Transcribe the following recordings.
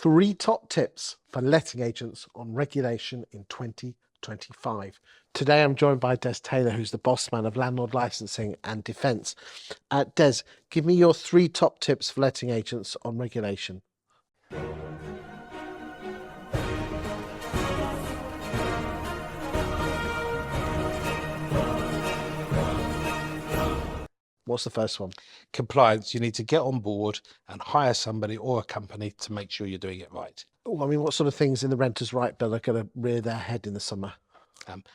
3 top tips for letting agents on regulation in 2025. Today I'm joined by Des Taylor, who's the boss man of Landlord Licensing and Defence. Des, give me your 3 top tips for letting agents on regulation. What's the first one? Compliance. You need to get on board and hire somebody or a company to make sure you're doing it right. Oh, I mean, what sort of things in the Renters' Right Bill are going to rear their head in the summer?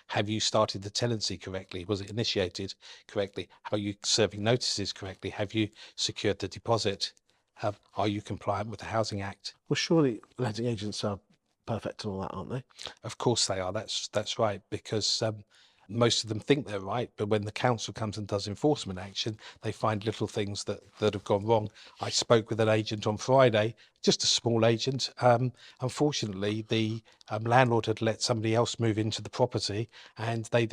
Have you started the tenancy correctly? Was it initiated correctly? Are you serving notices correctly? Have you secured the deposit? Are you compliant with the Housing Act? Well, surely letting agents are perfect and all that, aren't they? Of course they are. That's right, because most of them think they're right, but when the council comes and does enforcement action, they find little things that have gone wrong. I spoke with an agent on Friday, just a small agent. Unfortunately, the landlord had let somebody else move into the property, and they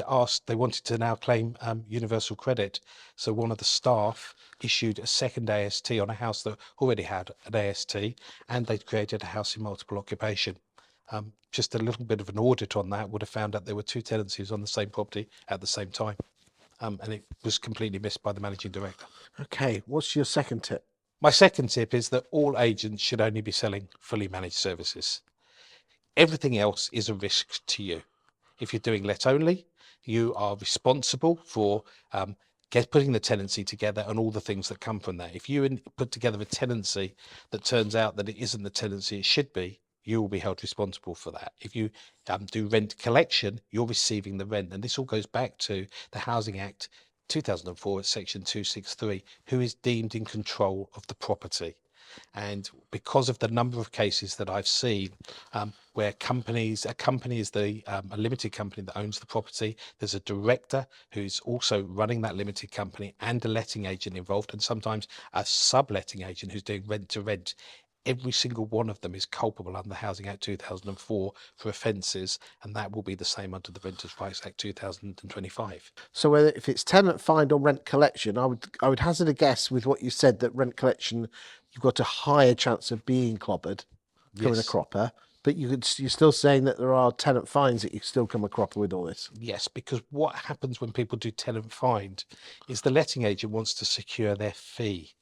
wanted to now claim universal credit. So one of the staff issued a second AST on a house that already had an AST, and they'd created a house in multiple occupation. Just a little bit of an audit on that would have found out there were 2 tenancies on the same property at the same time. And it was completely missed by the managing director. Okay, what's your second tip? My second tip is that all agents should only be selling fully managed services. Everything else is a risk to you. If you're doing let only, you are responsible for putting the tenancy together and all the things that come from that. If you put together a tenancy that turns out that it isn't the tenancy it should be, you will be held responsible for that. If you do rent collection, you're receiving the rent. And this all goes back to the Housing Act 2004 at section 263, who is deemed in control of the property. And because of the number of cases that I've seen where a company is a limited company that owns the property, there's a director who's also running that limited company and a letting agent involved, and sometimes a subletting agent who's doing rent to rent. Every single one of them is culpable under the Housing Act 2004 for offences, and that will be the same under the Renters' Rights Act 2025. So whether if it's tenant find or rent collection, I would hazard a guess with what you said that rent collection, you've got a higher chance of being clobbered, becoming a cropper. But you're still saying that there are tenant fines that you still come a cropper with all this. Yes, because what happens when people do tenant find is the letting agent wants to secure their fee.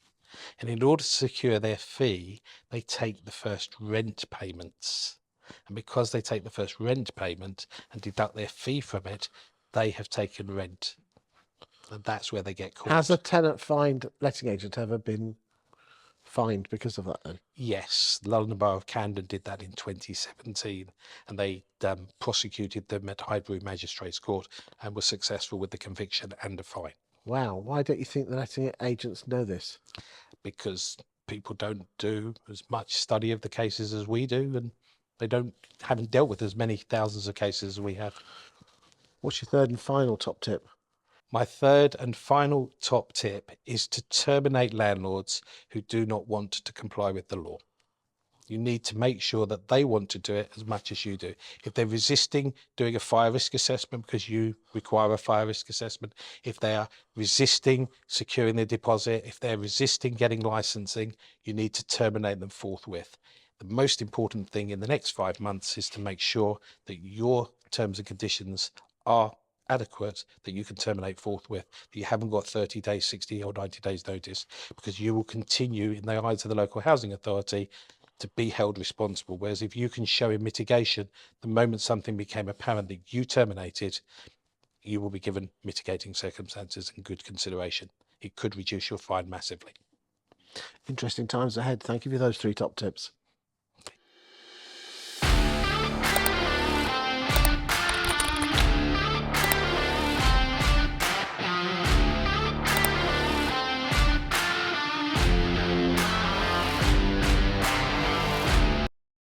And in order to secure their fee, they take the first rent payments. And because they take the first rent payment and deduct their fee from it, they have taken rent. And that's where they get caught. Has a tenant find letting agent ever been fined because of that then? Yes, London Borough of Camden did that in 2017, and they prosecuted them at Highbury Magistrates Court and were successful with the conviction and a fine. Wow, why don't you think the letting agents know this? Because people don't do as much study of the cases as we do, and they haven't dealt with as many thousands of cases as we have. What's your third and final top tip? My third and final top tip is to terminate landlords who do not want to comply with the law. You need to make sure that they want to do it as much as you do. If they're resisting doing a fire risk assessment because you require a fire risk assessment, if they are resisting securing their deposit, if they're resisting getting licensing, you need to terminate them forthwith. The most important thing in the next 5 months is to make sure that your terms and conditions are adequate, that you can terminate forthwith, that you haven't got 30 days, 60 or 90 days notice, because you will continue in the eyes of the local housing authority to be held responsible. Whereas if you can show in mitigation, the moment something became apparent that you terminated, you will be given mitigating circumstances and good consideration. It could reduce your fine massively. Interesting times ahead. Thank you for those 3 top tips.